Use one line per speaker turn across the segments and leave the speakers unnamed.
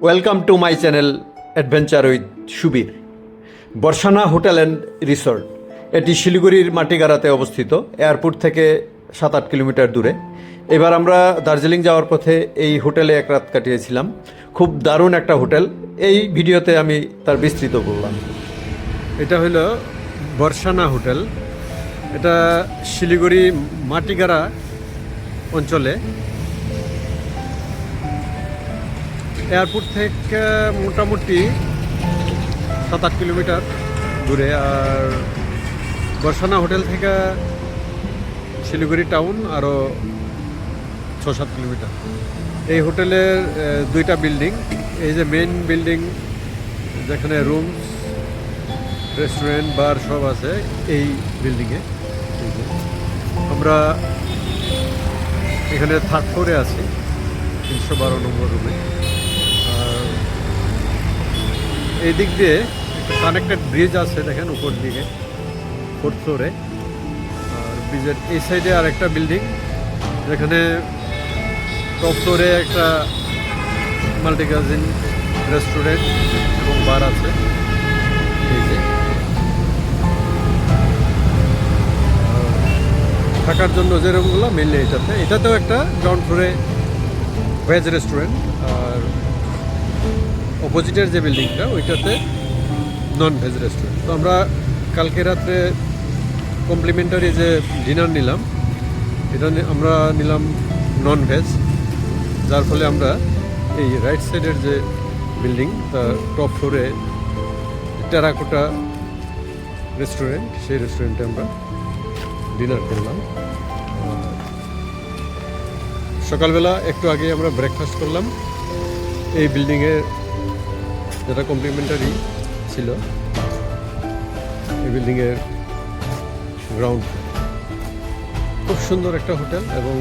Welcome to my channel adventure with Subir. Barshana hotel and resort, এটি শিলিগুড়ির মাটিগাড়াতে অবস্থিত, এয়ারপোর্ট থেকে 7-8 কিলোমিটার দূরে। এবার আমরা দার্জিলিং যাওয়ার পথে এই হোটেলে এক রাত কাটিয়েছিলাম। খুব দারুণ একটা হোটেল, এই ভিডিওতে আমি তার বিস্তৃত বললাম। এটা হলো বর্ষানা হোটেল। এটা শিলিগুড়ি মাটিগাড়া অঞ্চলে, এয়ারপোর্ট থেকে মোটামুটি 7-8 কিলোমিটার দূরে। আর বর্ষানা হোটেল থেকে শিলিগুড়ি টাউন আরও 6-7 কিলোমিটার। এই হোটেলের দুইটা বিল্ডিং, এই যে মেইন বিল্ডিং যেখানে রুম, রেস্টুরেন্ট, বার সব আছে, এই বিল্ডিংয়ে। আমরা এখানে থার্ড ফ্লোরে আছি, 312 নম্বর রুমে। আর এই দিক দিয়ে একটা কানেক্টেড ব্রিজ আছে, দেখেন উপর দিকে 4th ফ্লোরে। আর ব্রিজের এই সাইডে আর একটা বিল্ডিং, যেখানে টপ ফ্লোরে একটা মাল্টিকাজিন রেস্টুরেন্ট এবং বার আছে। এই যে থাকার জন্য যে রুমগুলো মেনলি এটাতেও একটা গ্রাউন্ড ফ্লোরে ভেজ রেস্টুরেন্ট, আর অপোজিটের যে বিল্ডিংটা ওইটাতে নন ভেজ রেস্টুরেন্ট। তো আমরা কালকে রাত্রে কমপ্লিমেন্টারি যে ডিনার নিলাম, এটা আমরা নিলাম নন ভেজ, যার ফলে আমরা এই রাইট সাইডের যে বিল্ডিং তার টপ ফ্লোরে টেরাকোটা রেস্টুরেন্ট, সেই রেস্টুরেন্টে আমরা ডিনার করলাম। সকালবেলা একটু আগে আমরা ব্রেকফাস্ট করলাম এই বিল্ডিংয়ে, যেটা কমপ্লিমেন্টারি ছিল, এই বিল্ডিংয়ের গ্রাউন্ড। খুব সুন্দর একটা হোটেল এবং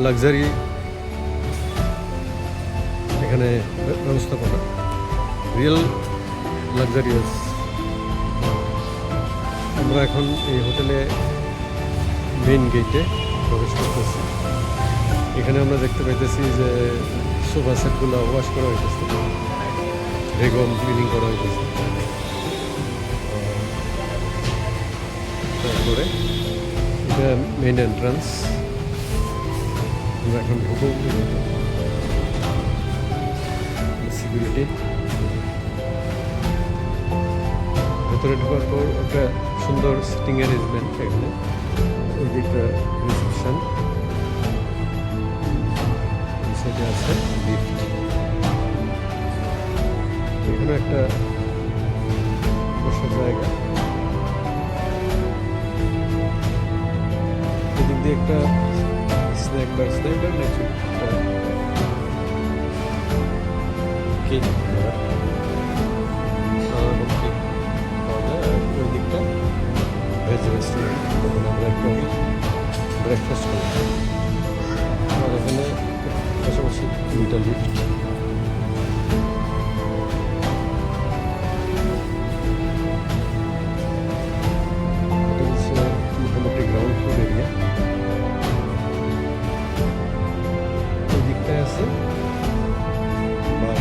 লাক্সারি এখানে ব্যবস্থাপনা, রিয়েল লাক্সারিয়াস। আমরা এখন এই হোটেলে মেইন গেটে প্রবেশ করতেছি। এখানে আমরা দেখতে পাইতেছি যে সোফা সেটগুলো ওয়াশ করা হইতেছে, বেগম ক্লিনিং করা হইতেছে। তারপরে এটা মেইন এন্ট্রান্স, আমরা এখন ঢুকবো। সিকিউরিটি ভেতরে ঢোকার পর একটা সুন্দর সিটিং অ্যারেঞ্জমেন্ট, এখানে ওই দিকটা রিসেপশন, সাইডে আছে লিফট। এখানে একটা বসার জায়গা, এদিক দিয়ে একটা স্ন্যাক বার নাকি কেক পাওয়া যায়। আর ওই দিকটা ভেজ রেস্টুরেন্ট, তখন আমরা একটু আগে ব্রেকফাস্ট করলাম। আর এখানে পাশাপাশি দুইটা লিফট। এটা হচ্ছে মোটামুটি গ্রাউন্ড ফ্লোর এরিয়া। ওই দিকটায় আছে বার,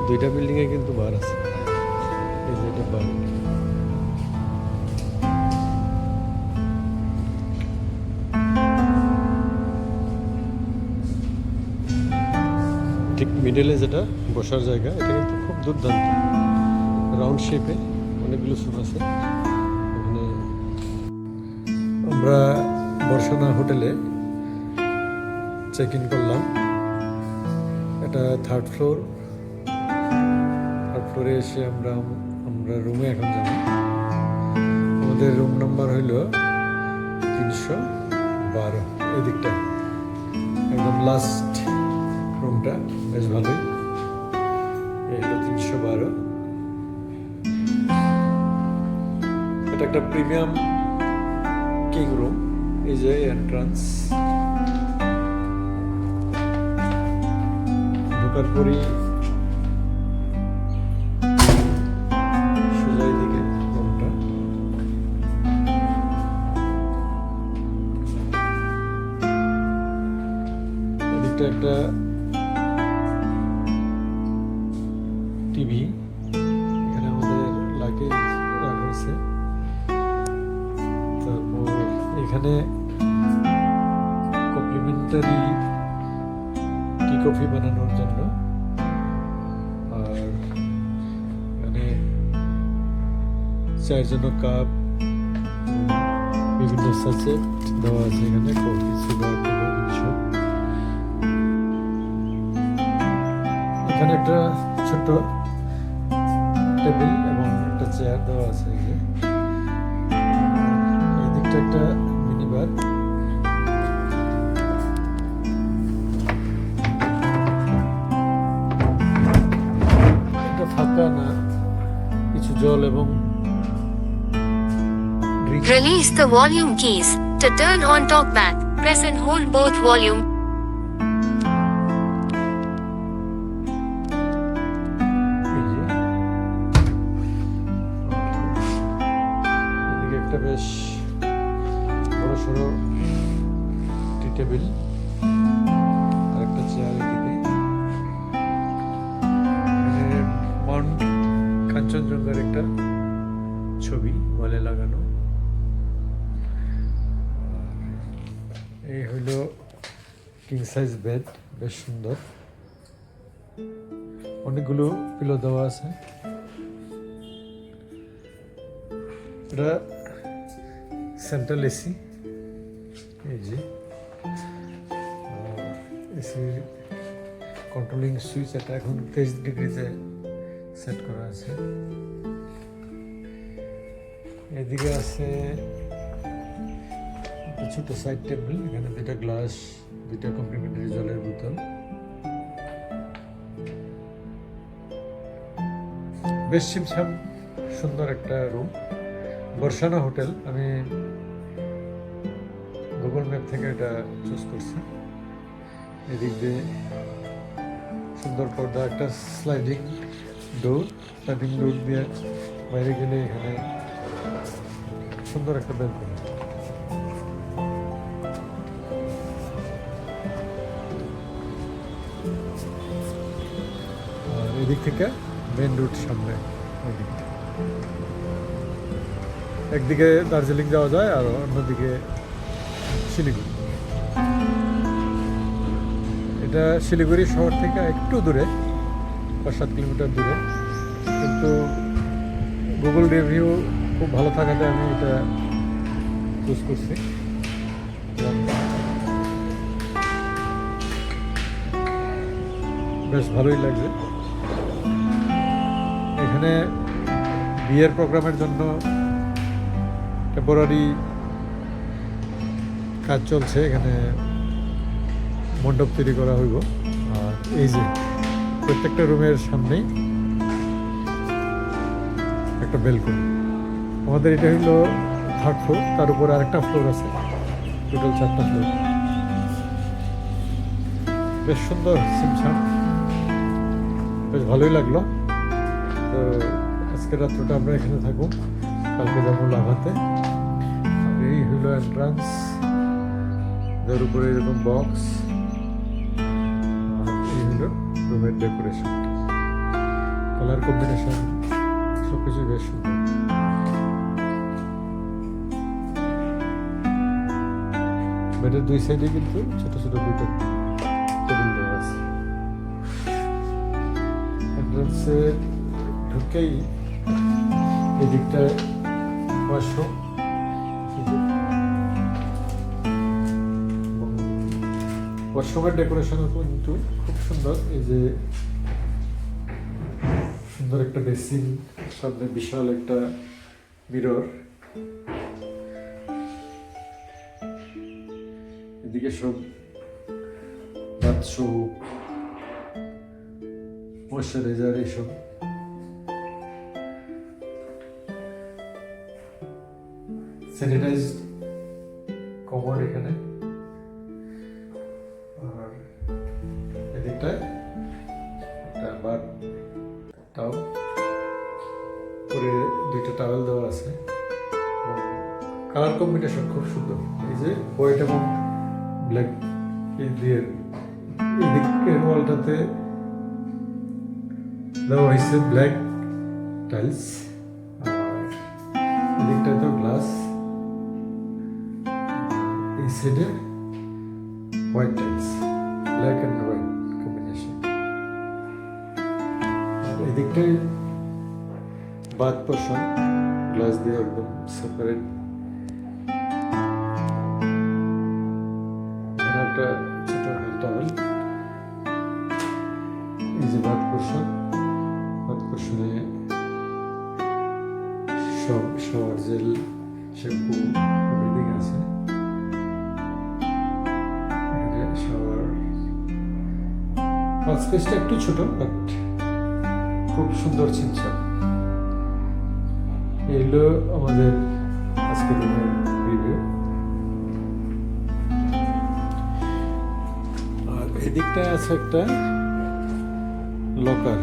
দুইটা বিল্ডিংয়ে কিন্তু বার আছে। এই যে এটা বার, ঠিক মিডলে যেটা বসার জায়গা, এটা কিন্তু খুব দুর্দান্ত, রাউন্ড শেপে অনেকগুলো সুপ আছে এখানে। আমরা বর্ষানা হোটেলে চেক ইন করলাম। এটা থার্ড ফ্লোরে এসে আমরা রুমে এখন যাব। আমাদের রুম নাম্বার হইল 312, এই দিকটা একদম লাস্ট রুমটা, বেশ ভালোই। এই হলো 312। এটা একটা প্রিমিয়াম কিং রুম। এই যে এন্ট্রান্স, ঢোকার পরই সোজা দিকে রুমটা।
এদিকটা একটা টিভি, এখানে আমাদের লাগেজ রাখা হয়েছে। তারপর এখানে কমপ্লিমেন্টারি টি কফি বানানোর জন্য, আর এখানে চায়ের জন্য কাপ, বিভিন্ন সাচেট দেওয়া আছে। এখানে কফি, সুগার, সব। এখানে একটা ছোট টেবিল এবং একটা চেয়ার দেওয়া আছে। এই দিকটা একটা মিনি বার। এটা ফাঁকা না, কিছু জল এবং drink.
Release the volume keys. To turn on talkback, press and hold both volume.
এই যে এদিকে একটা বেশ বড় সড়ো টি টেবিল আর একটা চেয়ার। এদিকে এখানে মাউন্ট কাঞ্চনজঙ্ঘার একটা ছবি ওয়ালে লাগানো। এই হইল কিং সাইজ বেড, বেশ সুন্দর। অনেকগুলো পিলো দেওয়া আছে। এটা সেন্ট্রাল এসি। এই যে এসির কন্ট্রোলিং সুইচ, এটা এখন 23 ডিগ্রিতে সেট করা আছে। এদিকে আছে একটা ছোট সাইড টেবিল, এখানে দুইটা গ্লাস, দুইটা কমপ্লিমেন্টারি জলের বোতল। বেশ ছিমছাম সুন্দর একটা রুম। বর্ষানা হোটেল, আমি গুগল ম্যাপ থেকে এটা চুজ করছি। এদিক দিয়ে সুন্দর পর্দা, একটা স্লাইডিং ডোর দিয়ে বাইরে গেলে এখানে সুন্দর একটা ব্যালকনি। আর এদিক থেকে মেন রুট সামনে। ওই দিকটা একদিকে দার্জিলিং যাওয়া যায় আর অন্যদিকে শিলিগুড়ি। এটা শিলিগুড়ি শহর থেকে একটু দূরে, 5-7 কিলোমিটার দূরে, কিন্তু গুগল রিভিউ খুব ভালো থাকাতে আমি এটা চুজ করছি। বেশ ভালোই লাগছে। এখানে বিয়ের প্রোগ্রামের জন্য টেম্পোরারি কাজ চলছে। এখানে মণ্ডপ তৈরি করা হইব। আর এই যে প্রত্যেকটা রুমের সামনেই একটা ব্যালকনি। আমাদের এটা হইল 3rd ফ্লোর, তার উপর আরেকটা ফ্লোর আছে, টোটাল 4টা ফ্লোর। বেশ সুন্দর সিমছাম, বেশ ভালোই লাগলো। তো আজকে রাত্রটা আমরা এখানে থাকবো, কালকে যাবো লাভাতে। এই হইল এন্ট্রান্স, যার উপরে এরকম বক্স। আর এই হইল রুমের ডেকোরেশন, কালার কম্বিনেশন সবকিছু বেশ সুন্দর। বেডের 2 সাইডে কিন্তু ছোট ছোট 2টা টেবিল দেওয়া আছে। এন্ট্রান্সে ঢুকেই এদিকটায় ওয়াশরুম, ওয়াশরুমের ডেকোরেশন কিন্তু খুব সুন্দর। এই যে সুন্দর একটা বেসিন, সামনে বিশাল একটা মিরর, এদিকে সব বাথসোপ, ময়শ্চারাইজার, এইসব। স্যানিটাইজড কমোড এখানে। আর এদিকটায় একটা বার টাওয়াল, করে 2টা টাওয়াল দেওয়া আছে। কালার কম্বিনেশন খুব সুন্দর। এই যে হোয়াইট এবং ব্ল্যাক দিয়ে ওয়ালটাতে দেওয়া হয়েছে ব্ল্যাক টাইলস, আর এদিকটায় তো গ্লাস, এই সাইডে white tiles, black and white combination. আর এদিকটায় বাথ পোর্শন গ্লাস দিয়ে একদম সেপারেট। একটা ছোট টাওয়েল, এই যে বাথ পোর্শন, বাথ পোর্শনে সব শাওয়ার জেল, শ্যাম্পু এভরিথিং আছে। এখানে শাওয়ার, বাথ স্পেসটা একটু ছোট বাট খুব সুন্দর ছিমছাম। এই হলো আমাদের আজকের রুমের রিভিউ। আর এদিকটায় আছে একটা লকার,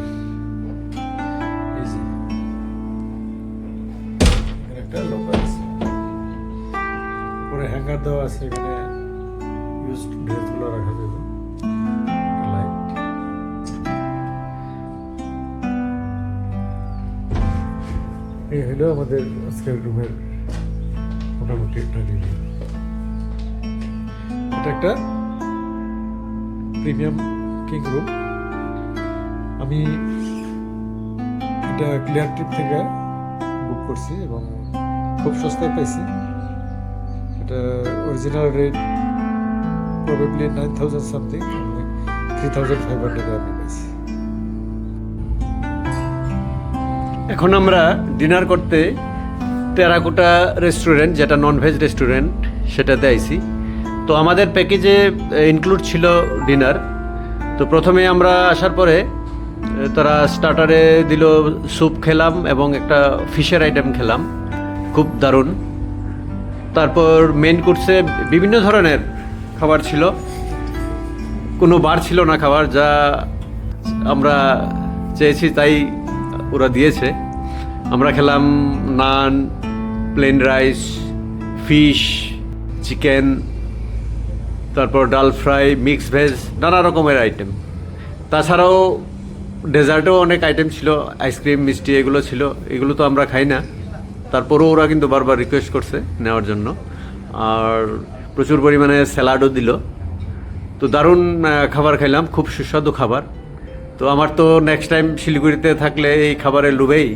এই যে এখানে একটা লকার আছে, উপরে হ্যাঙ্গার দেওয়া আছে, এখানে ইউজড ড্রেসগুলো রাখা যাবে। লাইট, এই হলো আমাদের আজকের রুমের মোটামুটি একটা রিভিউ। এটা একটা প্রিমিয়াম কিং রুম। আমি এটা ক্লিয়ার ট্রিপ থেকে বুক করছি এবং খুব সস্তায় পাইছি। এটা অরিজিনাল রেট প্রবাবলি 9,000 সামথিং, 3,500 আমি পাইছি।
এখন আমরা ডিনার করতে টেরাকোটা রেস্টুরেন্ট, যেটা ননভেজ রেস্টুরেন্ট, সেটাতে আইছি। তো আমাদের প্যাকেজে ইনক্লুড ছিল ডিনার। তো প্রথমে আমরা আসার পরে তারা স্টার্টারে দিল, স্যুপ খেলাম এবং একটা ফিশের আইটেম খেলাম, খুব দারুণ। তারপর মেন কোর্সে বিভিন্ন ধরনের খাবার ছিল, কোনো বার ছিল না খাবার, যা আমরা চেয়েছি তাই ওরা দিয়েছে। আমরা খেলাম নান, প্লেন রাইস, ফিশ, চিকেন, তারপর ডাল ফ্রাই, মিক্স ভেজ, নানা রকমের আইটেম। তাছাড়াও ডেজার্টেও অনেক আইটেম ছিল, আইসক্রিম, মিষ্টি, এগুলো ছিল। এগুলো তো আমরা খাই না, তারপরেও ওরা কিন্তু বারবার রিকোয়েস্ট করছে নেওয়ার জন্য। আর প্রচুর পরিমাণে স্যালাডও দিল। তো দারুণ খাবার খাইলাম, খুব সুস্বাদু খাবার। তো আমার তো নেক্সট টাইম শিলিগুড়িতে থাকলে এই খাবারের লোভেই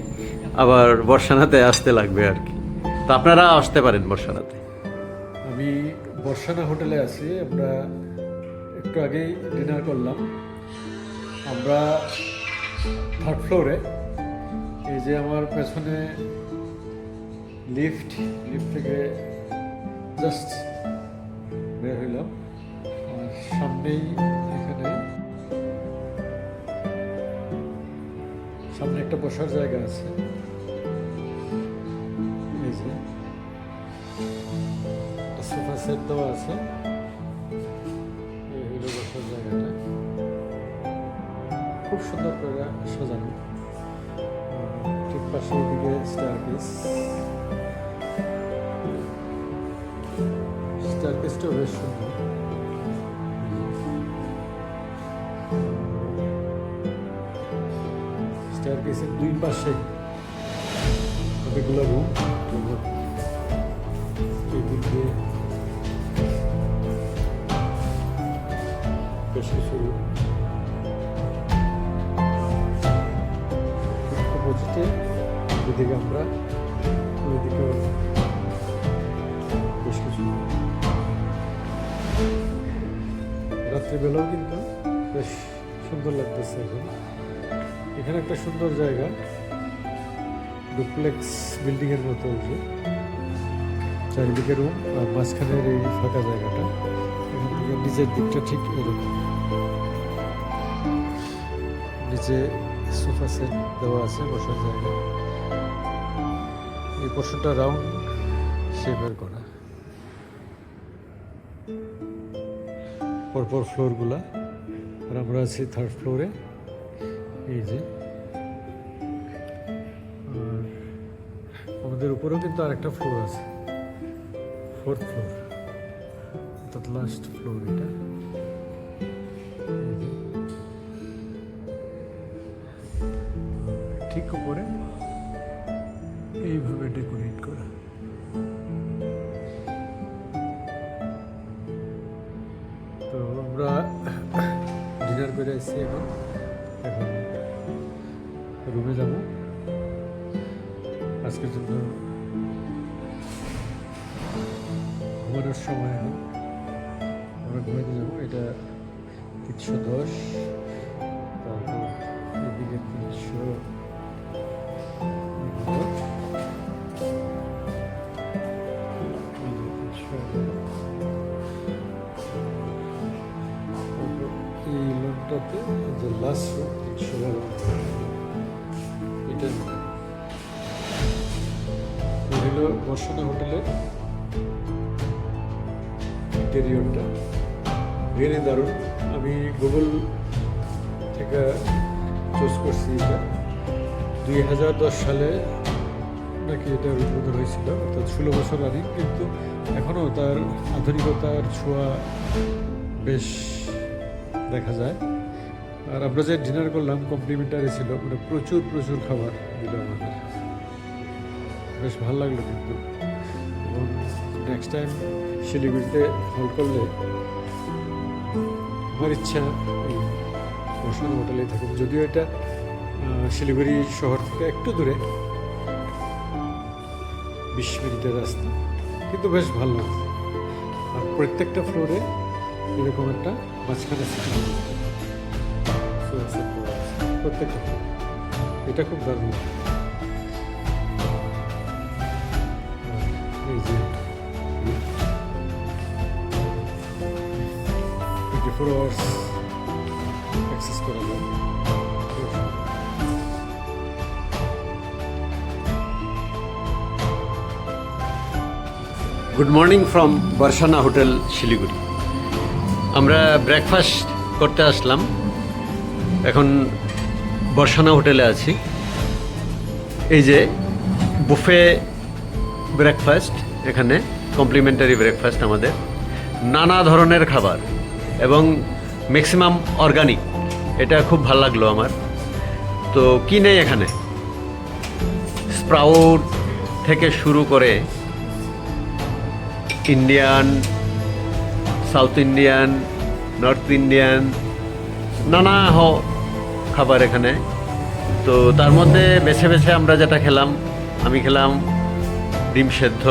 আবার বর্ষানাতে আসতে লাগবে আর কি। তো আপনারা আসতে পারেন বর্ষানাতে।
আমি বর্ষানা হোটেলে আছি। আমরা একটু আগেই ডিনার করলাম। আমরা 3rd ফ্লোরে, এই যে আমার পেছনে লিফট থেকে জাস্ট বের হইলাম। আর সামনেই এখানে সামনে একটা বসার জায়গা আছে, এই যে সোফা সেট দেওয়া আছে। এই হইল বসার জায়গাটা, খুব সুন্দর করে সাজানো। ঠিক পাশের দিকে স্টারকেসটাও বেশ সুন্দর। স্টারকেসের দুই পাশে অনেকগুলো রুম, এই দিক দিয়ে বেশ কিছু রুম। অপোজিটে এদিকে আমরা, ওইদিকে বেশ কিছু। রাত্রিবেলাও কিন্তু বেশ সুন্দর লাগতেছে। এখন এখানে একটা সুন্দর জায়গা, ডুপ্লেক্স বিল্ডিং এর মতো, যে চারিদিকে রুম আর মাঝখানের এই ফাঁকা জায়গাটা, এখান থেকে নিচের দিকটা ঠিক এরকম। নিচে সোফা সেট দেওয়া আছে, বসার জায়গা। এই পোর্শনটা রাউন্ড শেপের করা, পরপর ফ্লোরগুলা। আর আমরা আছি 3rd ফ্লোরে, এই যে। আর আমাদের উপরেও কিন্তু আরেকটা ফ্লোর আছে, 4th ফ্লোর, অর্থাৎ লাস্ট ফ্লোর এটা। এই যে উপরে এইভাবে ডেকোরেট করা। তো আমরা ডিনার করে এসেছি, এখন এখন রুমে যাব। আজকের জন্য ঘুমানোর সময় এখন আমরা ঘুমাইতে যাবো। এটা 310, তারপর এদিকে 300, এই লোনটাতে যে লাস্ট রুম 312, এটা হল বর্ষনা হোটেলের ইন্টেরিয়রটা। রিয়েলি দারুণ। আমি গুগল থেকে চুজ করছি এটা। 2010 সালে নাকি এটা উদ্বোধন হয়েছিল, অর্থাৎ 16 বছর আগে, কিন্তু এখনও তার আধুনিকতার ছোঁয়া বেশ দেখা যায়। আর আমরা যে ডিনার করলাম কমপ্লিমেন্টারি ছিল, মানে প্রচুর প্রচুর খাবার দিল আমাদের, বেশ ভালো লাগলো কিন্তু। এবং নেক্সট টাইম শিলিগুড়িতে হল করলে আমার ইচ্ছা এই বর্ষনা হোটেলেই থাকুক, যদিও এটা শিলিগুড়ি শহর থেকে একটু দূরে, 20 মিনিটের রাস্তা, কিন্তু বেশ ভালো লাগছে। আর প্রত্যেকটা ফ্লোরে এরকম একটা মাঝখানে সিটিং প্রত্যেকটা floor। এটা খুব দারুণ। এই যে 24 আওয়ার্স অ্যাক্সেস করা যায়।
Good morning from Barshana hotel Siliguri. আমরা ব্রেকফাস্ট করতে আসলাম, এখন বর্ষানা হোটেলে আছি। এই যে বুফে ব্রেকফাস্ট, এখানে কমপ্লিমেন্টারি ব্রেকফাস্ট আমাদের, নানা ধরনের খাবার এবং ম্যাক্সিমাম অর্গানিক। এটা খুব ভালো লাগলো আমার। তো কি নেই এখানে, স্প্রাউট থেকে শুরু করে Indian, south Indian, north Indian, নানা খাবার এখানে। তো তার মধ্যে বেছে বেছে আমরা যেটা খেলাম, আমি খেলাম ডিম সেদ্ধ,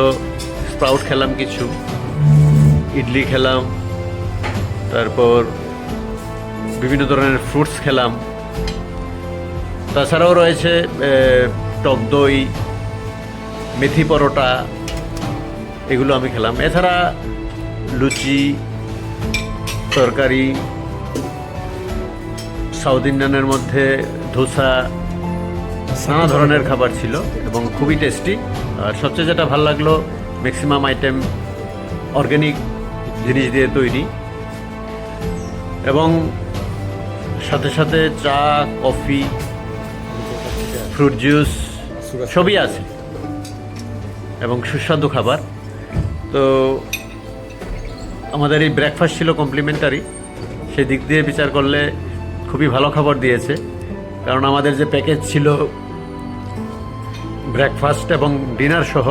স্প্রাউট খেলাম কিছু, ইডলি খেলাম, তারপর বিভিন্ন ধরনের ফ্রুটস খেলাম। তাছাড়াও রয়েছে টক দই, মেথি পরোটা, এগুলো আমি খেলাম। এছাড়া লুচি, তরকারি, সাউথ ইন্ডিয়ানের মধ্যে ধোসা, নানা ধরনের খাবার ছিল এবং খুবই টেস্টি। আর সবচেয়ে যেটা ভালো লাগলো, ম্যাক্সিমাম আইটেম অর্গ্যানিক জিনিস দিয়ে তৈরি, এবং সাথে সাথে চা, কফি, ফ্রুট জুস সবই আছে এবং সুস্বাদু খাবার। তো আমাদের এই ব্রেকফাস্ট ছিল কমপ্লিমেন্টারি, সেই দিক দিয়ে বিচার করলে খুবই ভালো খাবার দিয়েছে। কারণ আমাদের যে প্যাকেজ ছিল ব্রেকফাস্ট এবং ডিনার সহ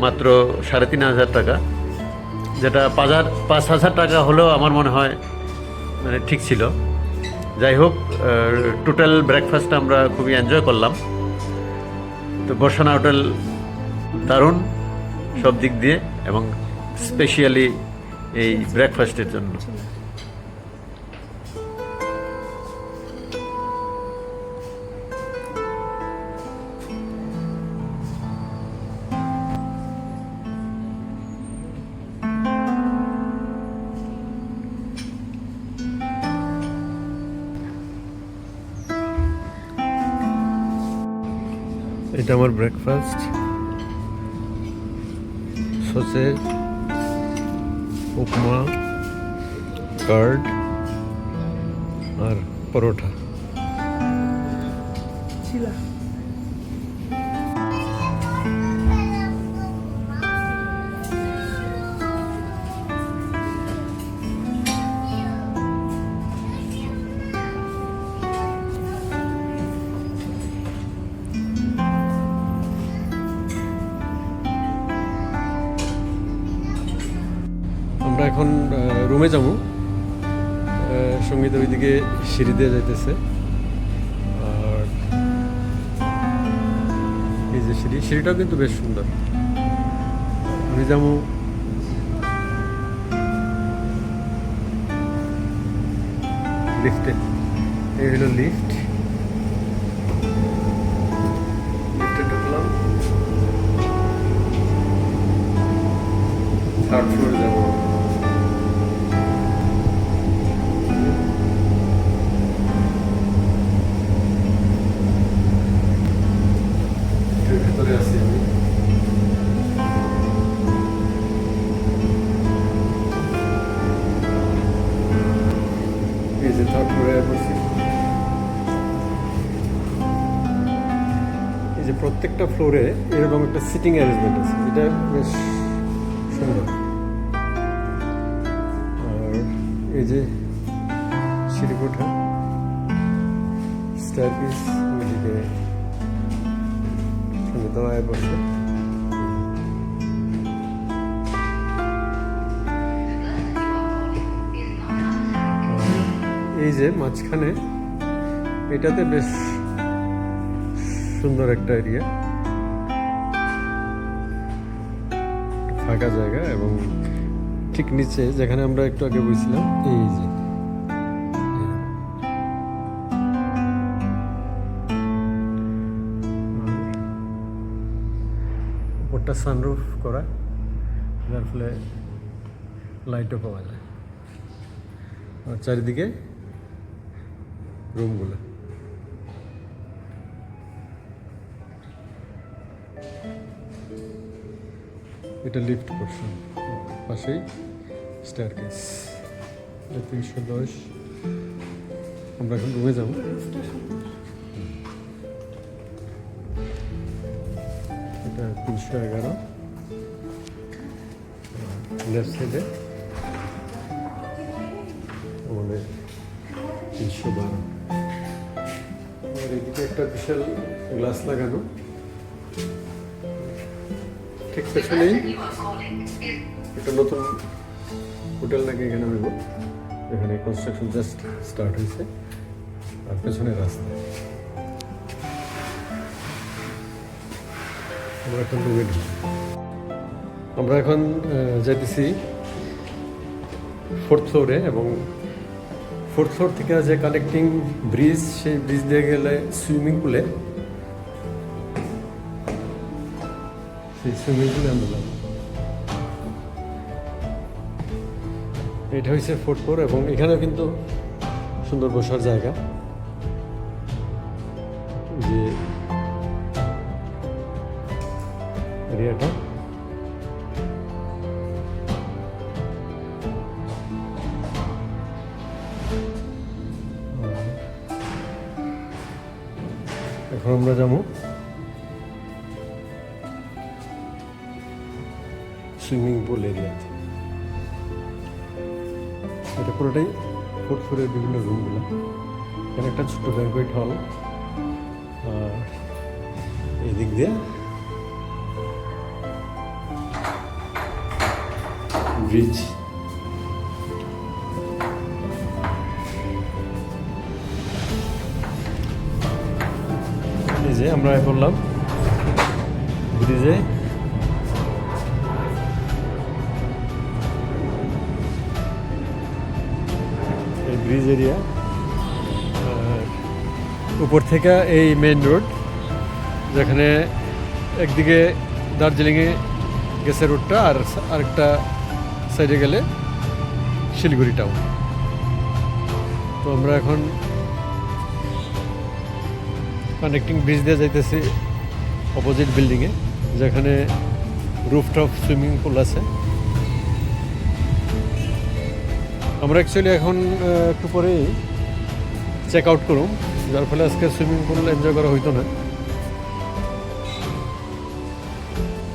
মাত্র 3,500 টাকা, যেটা 5,000 টাকা হলেও আমার মনে হয় মানে ঠিক ছিল। যাই হোক, টোটাল ব্রেকফাস্ট আমরা খুবই এনজয় করলাম। তো বর্ষনা হোটেল দারুণ সব দিক দিয়ে, এবং স্পেশালি এই ব্রেকফাস্টের জন্য। এটা আমার ব্রেকফাস্ট, সসেজ, উপমা, কার্ড আর পরোটা।
এখন রুমে যাবো। সঙ্গীত ওইদিকে সিঁড়ি দিয়ে যাইতেছে, আর এই যে সিঁড়িটাও কিন্তু বেশ সুন্দর। আমি যাবো লিফটে। এই হলো লিফট, লিফটে ঢুকলাম, থার্ড ফ্লোরে যাবো। ভেতরে আছি আমি। এই যে থার্ড ফ্লোরে বসছি। এই যে প্রত্যেকটা ফ্লোরে এরকম একটা সিটিং অ্যারেঞ্জমেন্ট আছে, এটা বেশ সুন্দর। আর এই যে সিঁড়ি কোঠা, স্টারপিস, ওইদিকে দোলায় বসে। এই যে মাঝখানে এটাতে বেশ সুন্দর একটা এরিয়া, ফাঁকা জায়গা, এবং ঠিক নিচে যেখানে আমরা একটু আগে বসছিলাম, এই যে উপরটা সানরুফ করা, যার ফলে লাইটও পাওয়া যায়। আর চারিদিকে রুমগুলো। এটা লিফট পোর্শন, পাশেই স্টেয়ারকেস। 310। আমরা এখন রুমে যাবো। এটা 311। লেফট সাইডে আমাদের 312। আর এদিকে একটা বিশাল গ্লাস লাগানো, ঠিক পেছনেই একটা নতুন হোটেল নাকি এখানে হইব, এখানে কনস্ট্রাকশন জাস্ট স্টার্ট হয়েছে। আর পেছনে রাস্তা। আমরা এখন রুমে ঢুকি। আমরা এখন যাইতেছি 4th ফ্লোরে, এবং 4th ফ্লোর থেকে যে কানেক্টিং ব্রিজ, সেই ব্রিজ দিয়ে গেলে সুইমিং পুলে, সেই সুইমিং পুলে আমরা যাবো। এটা হচ্ছে 4th ফ্লোর, এবং এখানে কিন্তু সুন্দর বসার জায়গা। যে এরিয়াটা, এখন আমরা যাবো সুইমিং পুল এরিয়াতে। এটা পুরোটাই 4th ফ্লোরের বিভিন্ন রুমগুলো। এখানে একটা ছোট্ট ব্যাঙ্কোয়েট হল, আর এই দিক দিয়ে ব্রিজ। এই যে আমরা করলাম ব্রিজে। এই ব্রিজ এরিয়া, উপর থেকে এই মেইন রোড, যেখানে একদিকে দার্জিলিংয়ে গেছে রোডটা, আর আরেকটা সাইডে গেলে শিলিগুড়ি টাউন। তো আমরা এখন কানেক্টিং ব্রিজ দিয়ে যাইতেছি অপোজিট বিল্ডিংয়ে, যেখানে রুফটপ সুইমিং পুল আছে। আমরা অ্যাকচুয়ালি এখন একটু পরেই চেক আউট করুম, যার ফলে আজকে সুইমিং পুল এনজয় করা হইতো না।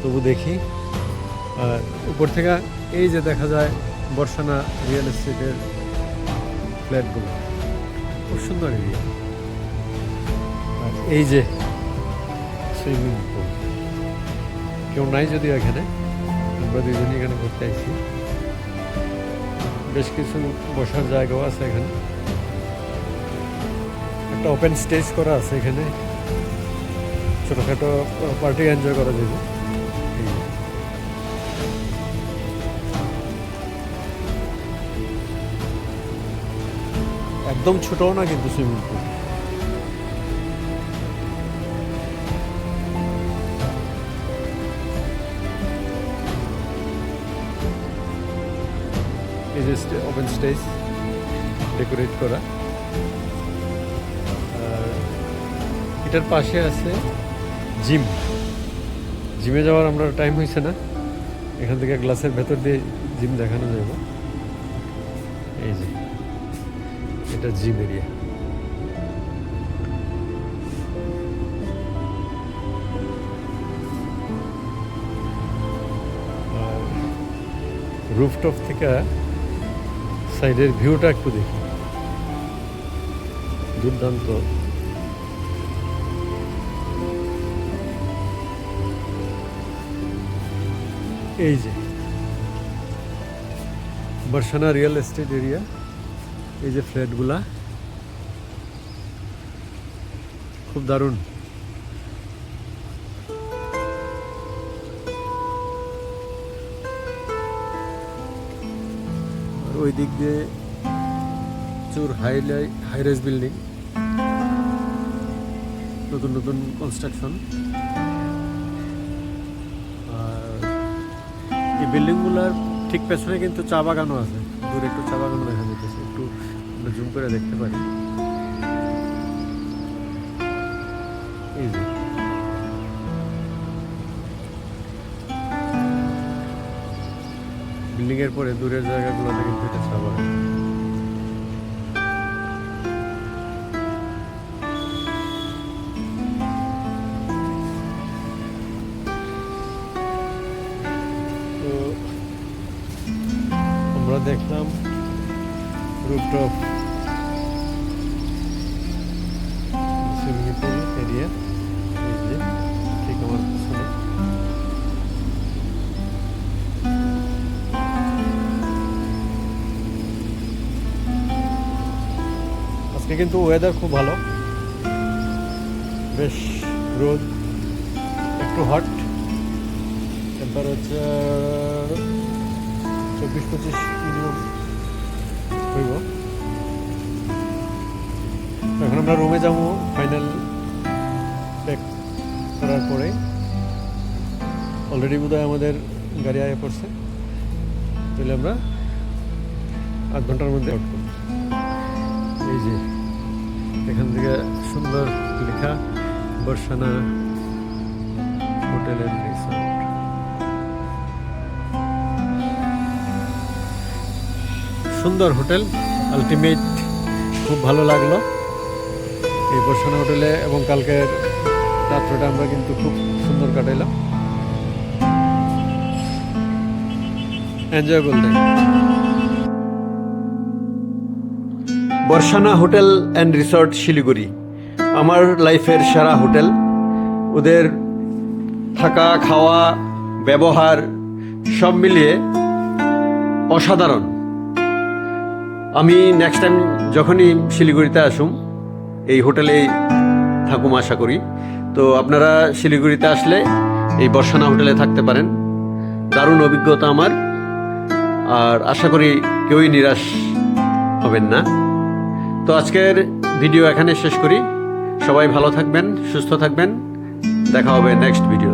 তবু দেখি। আর উপর থেকে এই যে দেখা যায় বর্ষানা রিয়েল এস্টেটের ফ্ল্যাটগুলো, খুব সুন্দর এরিয়া। আর এই যে সুইমিং পুল, কেউ নাই যদিও এখানে, আমরা দুজনই এখানে ঘুরতে আইছি। বেশ কিছু বসার জায়গাও আছে এখানে, একটা ওপেন স্টেজ করা আছে এখানে, ছোটোখাটো পার্টি এনজয় করা যাবে। একদম ছোটও না কিন্তু সুইমিং পুল। এই যে ওপেন স্টেজ ডেকোরেট করা, আর এটার পাশে আছে জিম। জিমে যাওয়ার আমরা টাইম হয়েছে না, এখান থেকে গ্লাসের ভেতর দিয়ে জিম দেখানো যাবে। এই যে এটা জিম এরিয়া। আর রুফটপ থেকে সাইডের ভিউটা একটু দেখি, দুর্দান্ত। এই যে বর্ষানা রিয়েল এস্টেট এরিয়া, এই যে ফ্ল্যাটগুলা খুব দারুণ। আর ওই দিক দিয়ে প্রচুর হাইরাইজ বিল্ডিং, নতুন নতুন কনস্ট্রাকশন। আর এই বিল্ডিংগুলার ঠিক পেছনে কিন্তু চা বাগানও আছে, দূরে একটু চা বাগানও দেখা যেতেছে, একটু আমরা জুম করে দেখতে পারি। এই যে বিল্ডিং এর পরে দূরের জায়গাগুলোতে কিন্তু এটা চা বাগান। তো আমরা দেখলাম রুফটপ সুইমিং পুল এরিয়া, এই যে ঠিক আমার পিছনে। আজকে কিন্তু ওয়েদার খুব ভালো, বেশ রোদ, একটু হট, টেম্পারেচার 24-25 মিনিমাম হইব। এখন আমরা রুমে যাবো ফাইনাল প্যাক করার পরে। অলরেডি বোধহয় আমাদের গাড়ি আয়া পড়ছে, তাহলে আমরা 8 ঘন্টার মধ্যে আউট করব। এই যে এখান থেকে সুন্দর লেখা বর্ষানা হোটেল এন্ড রিসোর্ট। সুন্দর হোটেল, আলটিমেট, খুব ভালো লাগলো এই বর্ষানা হোটেলে। এবং কালকের রাত্রটা আমরা কিন্তু খুব সুন্দর কাটাইলাম, enjoyable day.
Barshana hotel and resort Siliguri আমার লাইফের সেরা হোটেল। ওদের থাকা, খাওয়া, ব্যবহার সব মিলিয়ে অসাধারণ। আমি নেক্সট টাইম যখনই শিলিগুড়িতে আসুম এই হোটেলেই থাকুম আশা করি। তো আপনারা শিলিগুড়িতে আসলে এই বর্ষানা হোটেলে থাকতে পারেন। দারুণ অভিজ্ঞতা আমার, আর আশা করি কেউই নিরাশ হবেন না। তো আজকের ভিডিও এখানে শেষ করি। সবাই ভালো থাকবেন, সুস্থ থাকবেন, দেখা হবে নেক্সট ভিডিও।